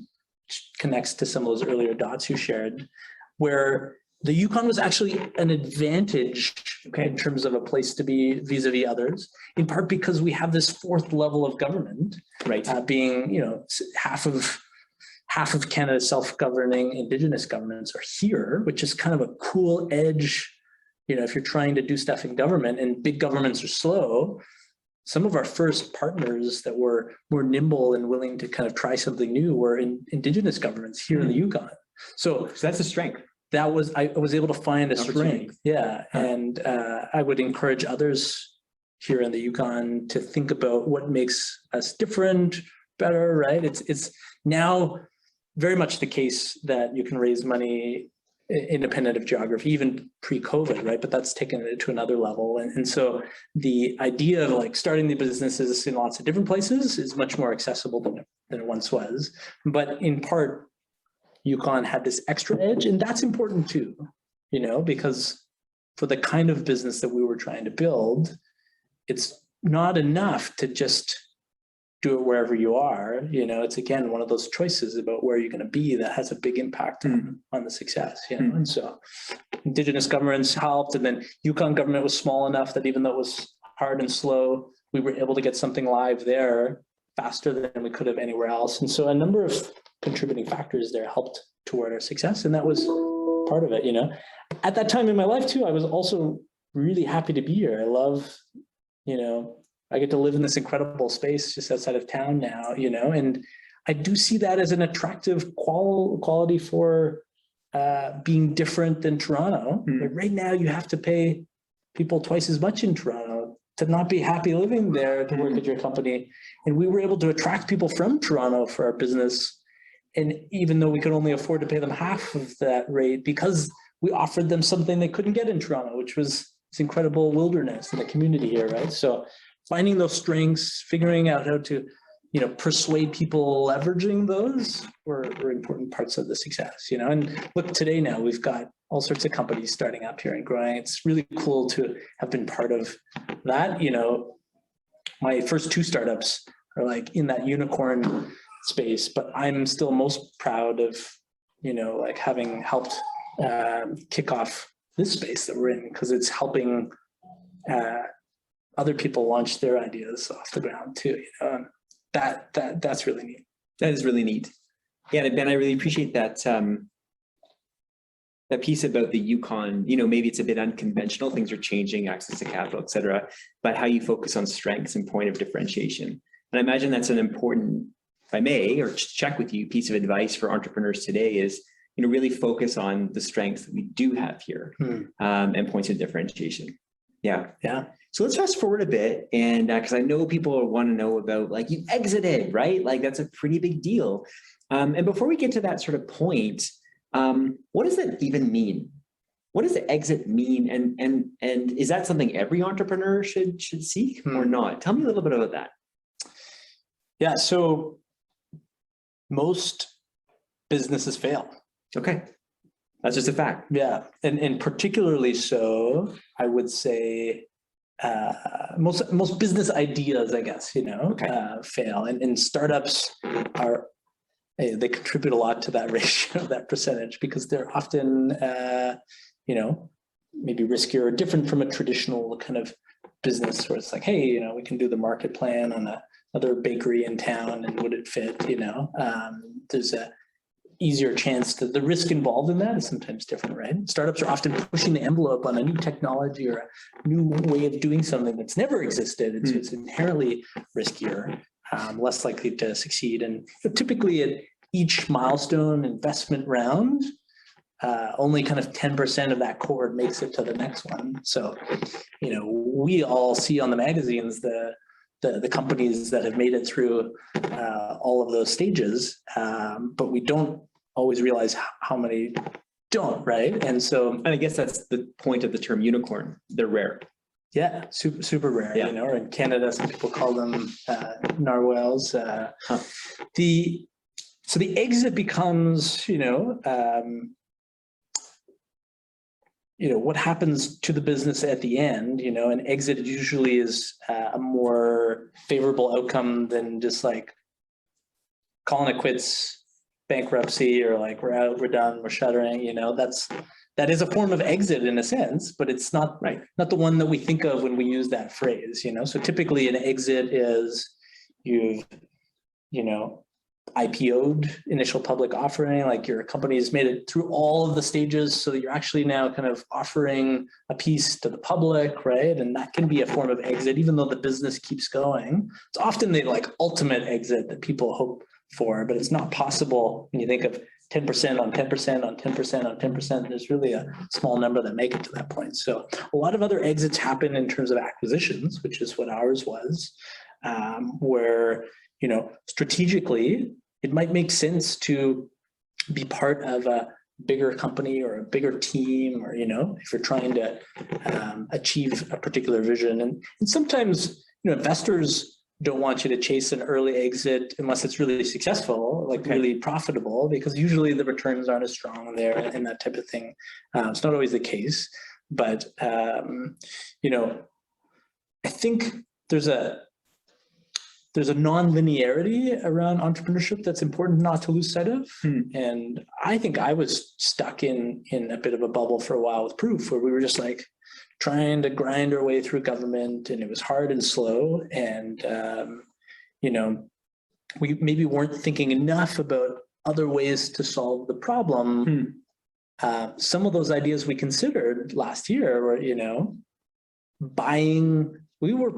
which connects to some of those earlier dots you shared, where the Yukon was actually an advantage, okay, in terms of a place to be vis-a-vis others, in part because we have this fourth level of government, Right. Being, half of Canada's self-governing Indigenous governments are here, which is kind of a cool edge. If you're trying to do stuff in government and big governments are slow, some of our first partners that were more nimble and willing to kind of try something new were in Indigenous governments here in the Yukon. So that's a strength. I was able to find a strength. Yeah. And I would encourage others here in the Yukon to think about what makes us different, better, right? It's now very much the case that you can raise money independent of geography, even pre-COVID, right? But that's taken it to another level. And so the idea of like starting the businesses in lots of different places is much more accessible than it once was. But in part, Yukon had this extra edge, and that's important too, because for the kind of business that we were trying to build, it's not enough to just do it wherever you are. It's again one of those choices about where you're going to be that has a big impact on the success. And so Indigenous governments helped, and then Yukon government was small enough that even though it was hard and slow, we were able to get something live there faster than we could have anywhere else. And so a number of contributing factors there helped toward our success, and that was part of it. At that time in my life too, I was also really happy to be here. I love, I get to live in this incredible space just outside of town now, and I do see that as an attractive quality for being different than Toronto. Like right now, you have to pay people twice as much in Toronto to not be happy living there, to work at your company. And we were able to attract people from Toronto for our business. And even though we could only afford to pay them half of that rate, because we offered them something they couldn't get in Toronto, which was this incredible wilderness and the community here, right? So finding those strengths, figuring out how to, persuade people, leveraging those were important parts of the success, And look, today now we've got all sorts of companies starting up here and growing. It's really cool to have been part of that. My first two startups are like in that unicorn space, but I'm still most proud of, having helped kick off this space that we're in, because it's helping other people launch their ideas off the ground too. That's really neat. That is really neat. Yeah, and Ben, I really appreciate that that piece about the Yukon. Maybe it's a bit unconventional. Things are changing, access to capital, et cetera, but how you focus on strengths and point of differentiation. And I imagine that's an important, if I may, or check with you, piece of advice for entrepreneurs today is, really focus on the strengths that we do have here and points of differentiation. Yeah. So let's fast forward a bit, and because I know people want to know about, like, you exited, right? Like, that's a pretty big deal. And before we get to that sort of point, what does that even mean? What does the exit mean? And is that something every entrepreneur should seek or not? Tell me a little bit about that. Yeah. So most businesses fail. Okay. That's just a fact. Yeah. And particularly so, I would say, most business ideas, I guess, fail. And startups they contribute a lot to that ratio, that percentage, because they're often, maybe riskier or different from a traditional kind of business where it's like, hey, we can do the market plan on another bakery in town, and would it fit? There's a easier chance to, the risk involved in that is sometimes different, right? Startups are often pushing the envelope on a new technology or a new way of doing something that's never existed. It's inherently riskier, less likely to succeed. And typically at each milestone investment round, only kind of 10% of that cohort makes it to the next one. So, we all see on the magazines the companies that have made it through all of those stages, but we don't always realize how many don't, right? And I guess that's the point of the term unicorn. They're rare. Yeah, super rare, Yeah. or in Canada, some people call them narwhals. So the exit becomes, what happens to the business at the end, an exit usually is a more favorable outcome than just like calling it quits, bankruptcy, or like we're out, we're done, we're shuttering, that is a form of exit in a sense, but it's not not the one that we think of when we use that phrase, So typically an exit is you've, IPO'd, initial public offering, like your company's made it through all of the stages, so that you're actually now kind of offering a piece to the public, right? And that can be a form of exit, even though the business keeps going. It's often the like ultimate exit that people hope for, but it's not possible when you think of 10% on 10% on 10% on 10%. There's really a small number that make it to that point. So a lot of other exits happen in terms of acquisitions, which is what ours was, where, strategically, it might make sense to be part of a bigger company or a bigger team, or, if you're trying to achieve a particular vision. And sometimes, investors don't want you to chase an early exit unless it's really successful, like really profitable, because usually the returns aren't as strong there and that type of thing. It's not always the case, but, I think there's a non-linearity around entrepreneurship that's important not to lose sight of. And I think I was stuck in a bit of a bubble for a while with Proof, where we were just like trying to grind our way through government, and it was hard and slow. And, we maybe weren't thinking enough about other ways to solve the problem. Some of those ideas we considered last year were, we were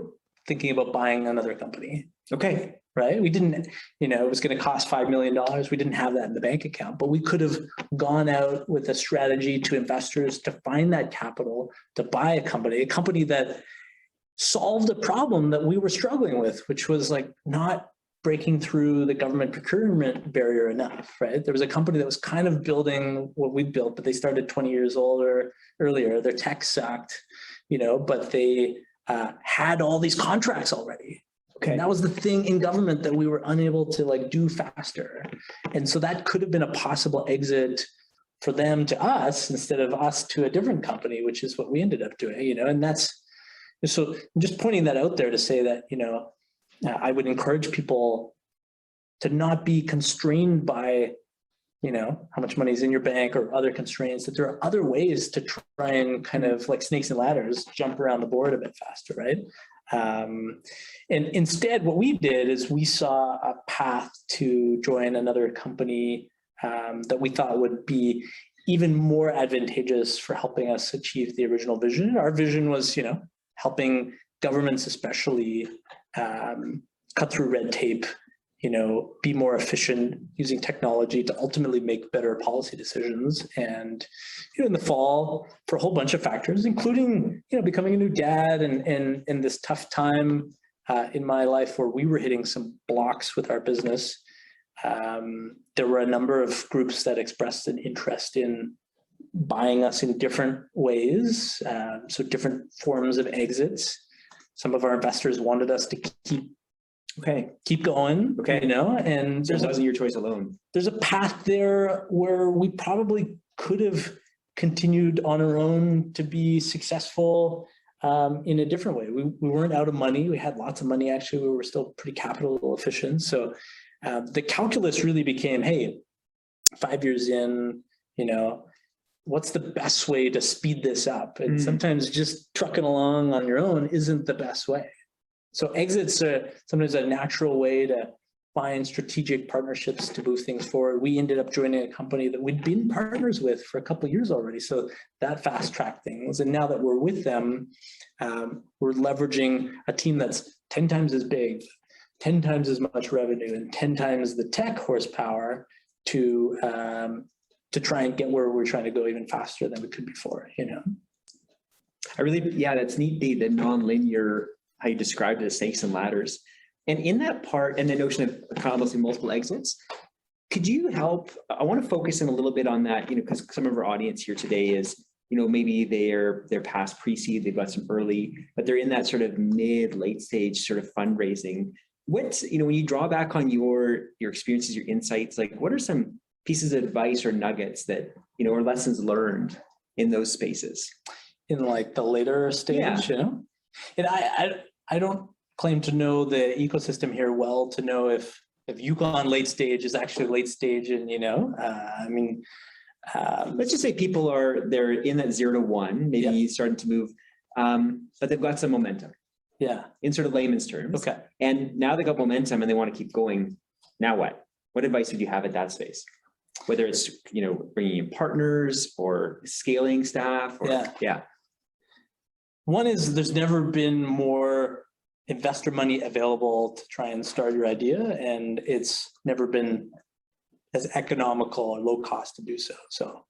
thinking about buying another company. Okay. Right. We didn't, it was going to cost $5 million. We didn't have that in the bank account, but we could have gone out with a strategy to investors to find that capital to buy a company that solved a problem that we were struggling with, which was like not breaking through the government procurement barrier enough, right? There was a company that was kind of building what we built, but they started 20 years earlier. Their tech sucked, but they had all these contracts already. Okay. And that was the thing in government that we were unable to like do faster. And so that could have been a possible exit for them to us instead of us to a different company, which is what we ended up doing, and that's, so I'm just pointing that out there to say that, I would encourage people to not be constrained by, how much money is in your bank or other constraints, that there are other ways to try and kind of like snakes and ladders, jump around the board a bit faster, right? And instead, what we did is we saw a path to join another company that we thought would be even more advantageous for helping us achieve the original vision. Our vision was, helping governments especially cut through red tape, be more efficient using technology to ultimately make better policy decisions. And, in the fall, for a whole bunch of factors, including, becoming a new dad and this tough time in my life where we were hitting some blocks with our business, there were a number of groups that expressed an interest in buying us in different ways, so different forms of exits. Some of our investors wanted us to keep going. Okay. And so it wasn't your choice alone. There's a path there where we probably could have continued on our own to be successful in a different way. We weren't out of money. We had lots of money. Actually, we were still pretty capital efficient. So the calculus really became, hey, 5 years in, what's the best way to speed this up? And sometimes just trucking along on your own isn't the best way. So exits are sometimes a natural way to find strategic partnerships to move things forward. We ended up joining a company that we'd been partners with for a couple of years already. So that fast-tracked things. And now that we're with them, we're leveraging a team that's 10 times as big, 10 times as much revenue, and 10 times the tech horsepower to to try and get where we're trying to go even faster than we could before, you know? Yeah, that's neat, the non-linear, how you described it as snakes and ladders. And in that part, and the notion of accomplishing multiple exits, could you help? I want to focus in a little bit on that, you know, because some of our audience here today is, you know, maybe they're past pre-seed, they've got some early, but they're in that sort of late stage sort of fundraising. What's, you know, when you draw back on your experiences, your insights, like what are some pieces of advice or nuggets that, you know, or lessons learned in those spaces? In like the later stage, Yeah. you know? And I don't claim to know the ecosystem here well to know if Yukon late stage is actually late stage, and you know, I mean, let's just say people they're in that 0 to 1, maybe starting to move, but they've got some momentum. Yeah. In sort of layman's terms. Okay. And now they got momentum and they want to keep going. Now what? What advice would you have at that space? Whether it's, you know, bringing in partners or scaling staff or yeah. One is there's never been more investor money available to try and start your idea, and it's never been as economical or low cost to do so. So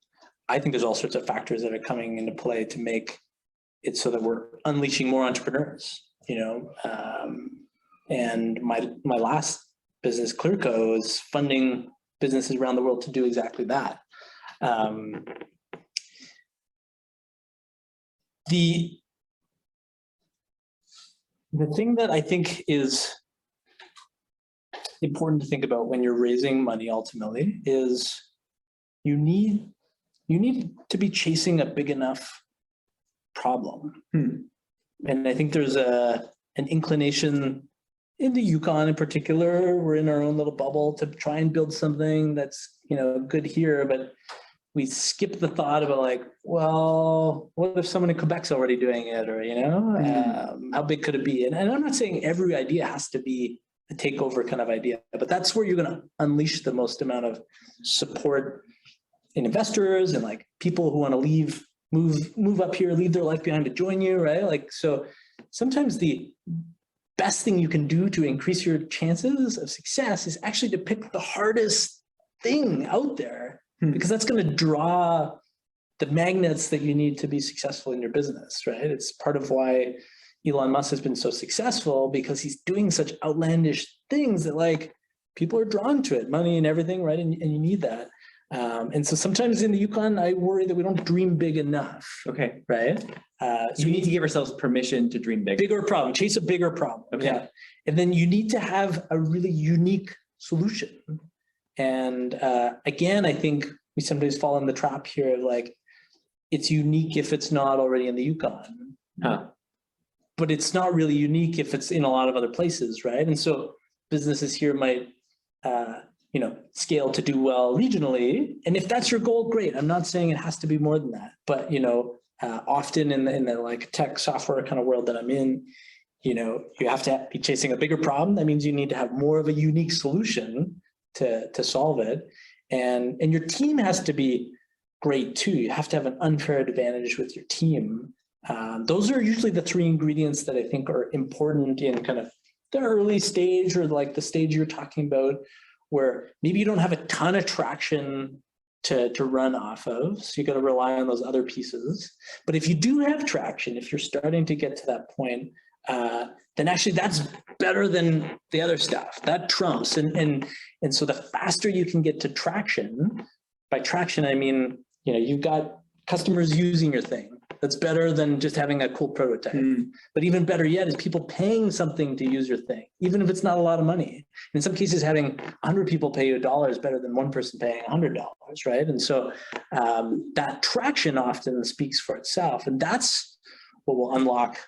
I think there's all sorts of factors that are coming into play to make it so that we're unleashing more entrepreneurs, you know. And my last business, Clearco, is funding businesses around the world to do exactly that. The thing that I think is important to think about when you're raising money ultimately is you need to be chasing a big enough problem. And I think there's an inclination in the Yukon in particular, we're in our own little bubble to try and build something that's, you know, good here, but we skip the thought about like, well, what if someone in Quebec's already doing it, or, you know, how big could it be? And I'm not saying every idea has to be a takeover kind of idea, but that's where you're going to unleash the most amount of support in investors and like people who want to move up here, leave their life behind to join you, right? Like, so sometimes the best thing you can do to increase your chances of success is actually to pick the hardest thing out there, because that's going to draw the magnets that you need to be successful in your business, right? It's part of why Elon Musk has been so successful, because he's doing such outlandish things that like people are drawn to it, money and everything, right? And you need that. And so sometimes in the Yukon, I worry that we don't dream big enough. Okay. Right. So we need to give ourselves permission to dream big. Bigger problem, chase a bigger problem. Okay. Yeah. And then you need to have a really unique solution. And again, I think we sometimes fall in the trap here of like, it's unique if it's not already in the Yukon. But it's not really unique if it's in a lot of other places, right? And so businesses here might, you know, scale to do well regionally. And if that's your goal, great. I'm not saying it has to be more than that. But, you know, often in the like tech software kind of world that I'm in, you know, you have to be chasing a bigger problem. That means you need to have more of a unique solution to solve it. And your team has to be great too. You have to have an unfair advantage with your team. Those are usually the three ingredients that I think are important in kind of the early stage, or like the stage you're talking about, where maybe you don't have a ton of traction to run off of. So you got to rely on those other pieces. But if you do have traction, if you're starting to get to that point, then actually that's better than the other stuff. That trumps. And so the faster you can get to traction, by traction, I mean, you know, you've got customers using your thing. That's better than just having a cool prototype. But even better yet is people paying something to use your thing, even if it's not a lot of money. In some cases, having 100 people pay you $1 is better than one person paying $100, right? And so that traction often speaks for itself. And that's what will unlock,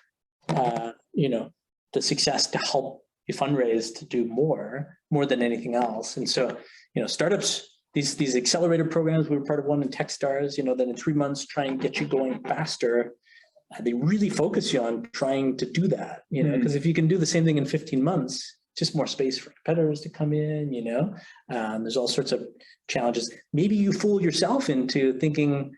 you know, the success to help you fundraise to do more than anything else. And so, you know, startups, these accelerator programs, we were part of one in Techstars, you know, that in 3 months try and get you going faster. They really focus you on trying to do that, you know, because if you can do the same thing in 15 months, just more space for competitors to come in, you know, there's all sorts of challenges. Maybe you fool yourself into thinking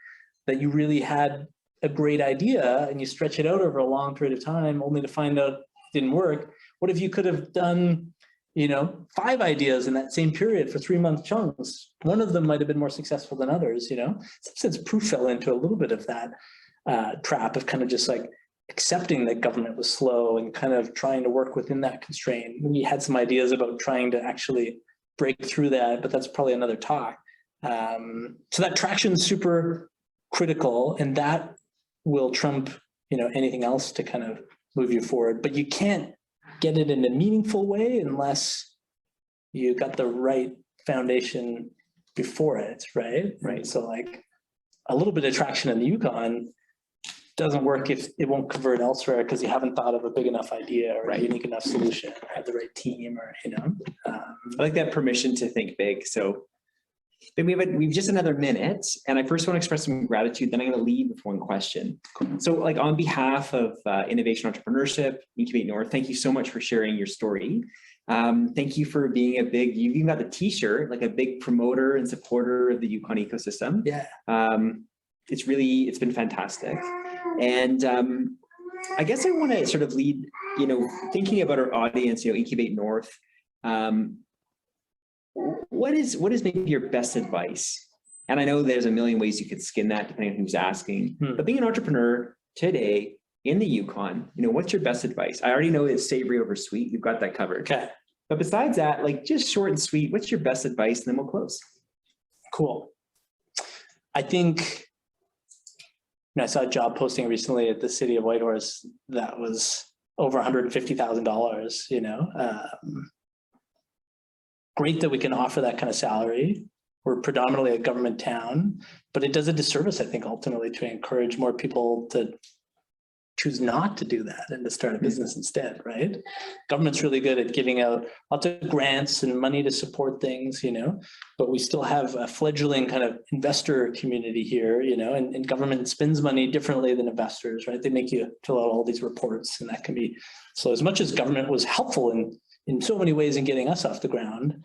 that you really had a great idea and you stretch it out over a long period of time only to find out it didn't work. What if you could have done 5 ideas in that same period for 3-month chunks. One of them might have been more successful than others, In some sense, Proof fell into a little bit of that trap of kind of just like accepting that government was slow and kind of trying to work within that constraint. We had some ideas about trying to actually break through that, but that's probably another talk. So that traction is super critical, and that will trump, anything else to kind of move you forward. But you can't get it in a meaningful way unless you got the right foundation before it, right? Right. So like a little bit of traction in the Yukon doesn't work if it won't convert elsewhere because you haven't thought of a big enough idea or a unique enough solution or have the right team or, I like that permission to think big. So then we've just another minute, and I first want to express some gratitude, then I'm going to leave with one question. So like on behalf of Innovation Entrepreneurship, Incubate North, thank you so much for sharing your story. Thank you for being you've even got the t-shirt, like a big promoter and supporter of the Yukon ecosystem. Yeah. It's been fantastic. And I guess I want to sort of lead, thinking about our audience, Incubate North. What is maybe your best advice? And I know there's a million ways you could skin that depending on who's asking, but being an entrepreneur today in the Yukon, what's your best advice? I already know it's savory over sweet. You've got that covered. Okay. But besides that, like just short and sweet, what's your best advice? And then we'll close. Cool. I think I saw a job posting recently at the city of Whitehorse that was over $150,000, Great that we can offer that kind of salary. We're predominantly a government town, but it does a disservice, I think, ultimately to encourage more people to choose not to do that and to start a business instead, right? Government's really good at giving out lots of grants and money to support things, but we still have a fledgling kind of investor community here, and government spends money differently than investors, right? They make you fill out all these reports, and that can be, so as much as government was helpful in so many ways in getting us off the ground,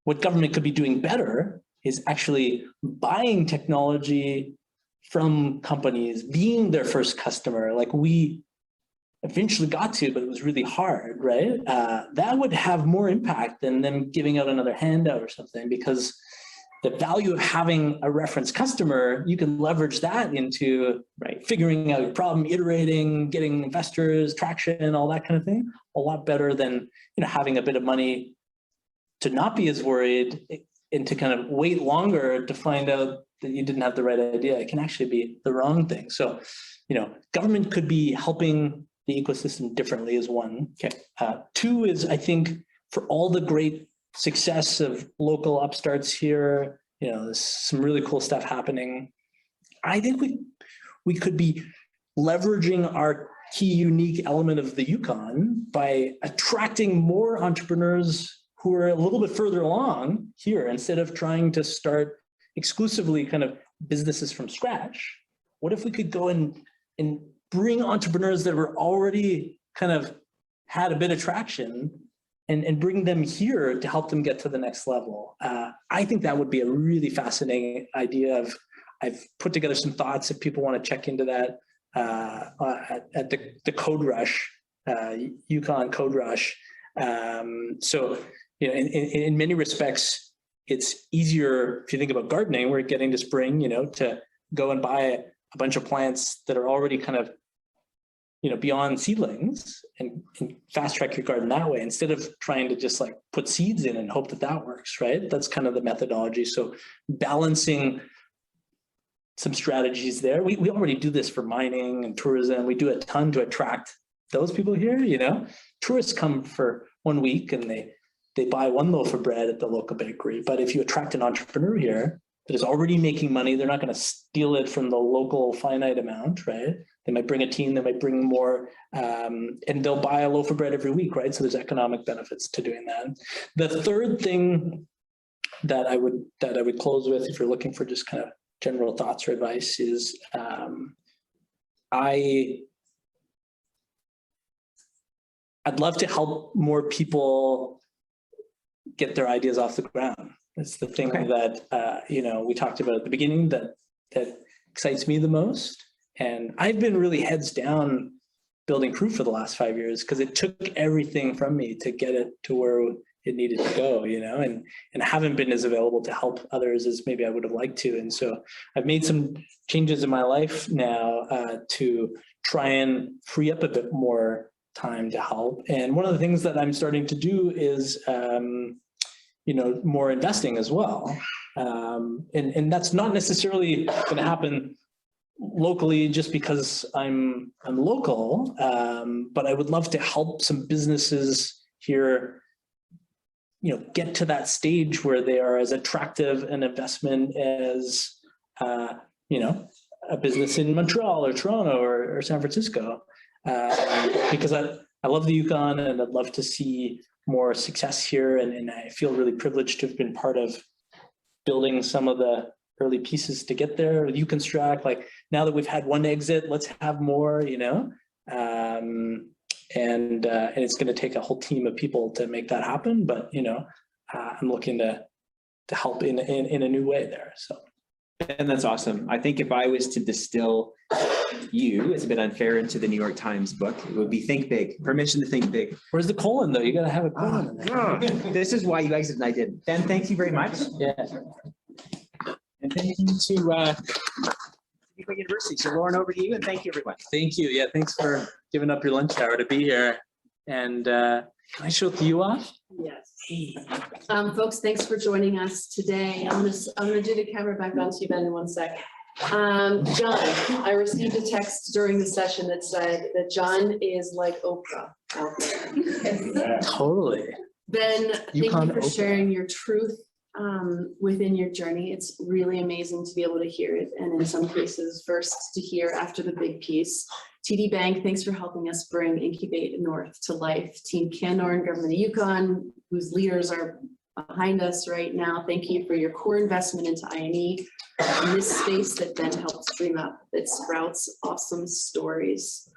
what government could be doing better is actually buying technology from companies, being their first customer, like we eventually got to, but it was really hard, right? That would have more impact than them giving out another handout or something, because the value of having a reference customer, you can leverage that into figuring out your problem, iterating, getting investors, traction, all that kind of thing, a lot better than having a bit of money to not be as worried and to kind of wait longer to find out that you didn't have the right idea. It can actually be the wrong thing. So, government could be helping the ecosystem differently is one. Okay. 2 is, I think, for all the great success of local upstarts here, there's some really cool stuff happening. I think we could be leveraging our key unique element of the Yukon by attracting more entrepreneurs who are a little bit further along here, instead of trying to start exclusively kind of businesses from scratch. What if we could go and bring entrepreneurs that were already kind of had a bit of traction and bring them here to help them get to the next level? I think that would be a really fascinating idea. I've put together some thoughts if people want to check into that at the Code Rush, Yukon Code Rush. So, in many respects, it's easier if you think about gardening. We're getting to spring, to go and buy a bunch of plants that are already kind of, beyond seedlings and fast track your garden that way, instead of trying to just like put seeds in and hope that works, right? That's kind of the methodology. So balancing some strategies there. We already do this for mining and tourism. We do a ton to attract those people here, Tourists come for 1 week and they buy 1 loaf of bread at the local bakery. But if you attract an entrepreneur here that is already making money, they're not going to steal it from the local finite amount, right? They might bring a team, they might bring more, and they'll buy a loaf of bread every week, right? So there's economic benefits to doing that. The third thing that I would close with, if you're looking for just kind of general thoughts or advice, is I'd love to help more people get their ideas off the ground. It's the thing that, we talked about at the beginning that excites me the most. And I've been really heads down building proof for the last 5 years, because it took everything from me to get it to where it needed to go, and I haven't been as available to help others as maybe I would have liked to. And so I've made some changes in my life now to try and free up a bit more time to help. And one of the things that I'm starting to do is, more investing as well. And that's not necessarily going to happen locally just because I'm local, but I would love to help some businesses here, get to that stage where they are as attractive an investment as, a business in Montreal or Toronto or San Francisco, because I love the Yukon and I'd love to see more success here. And I feel really privileged to have been part of building some of the early pieces to get there. Yukon Strack, like now that we've had one exit, let's have more, and it's going to take a whole team of people to make that happen. But, I'm looking to help in a new way there. So. And that's awesome. I think if I was to distill you, it's a bit unfair, into the New York Times book, it would be think big. Permission to think big. Where's the colon though? You got to have a colon in there. This is why you exited and I didn't. Ben, thank you very much. Yeah. And thank you to Yukon University. So Lauren, over to you, and thank you, everyone. Thank you. Yeah, thanks for giving up your lunch hour to be here. And can I show you off? Yes. Hey. Folks, thanks for joining us today. I'm gonna do the camera back on to you, Ben, in 1 sec. John, I received a text during the session that said that John is like Oprah out there. Totally. Ben, thank Yukon you for Oprah. sharing your truth within your journey. It's really amazing to be able to hear it, and in some cases, first to hear after the big piece. TD Bank, thanks for helping us bring Incubate North to life. Team Canor, Government of Yukon, whose leaders are behind us right now. Thank you for your core investment into INE in this space that Ben helped dream up, that sprouts awesome stories.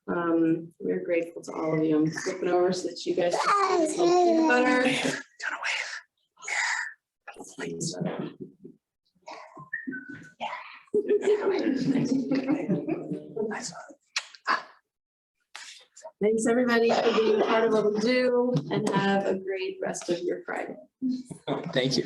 We're grateful to all of you. I'm flipping over so that you guys can see some peanut butter. Thanks everybody for being part of what we do, and have a great rest of your Friday. Thank you.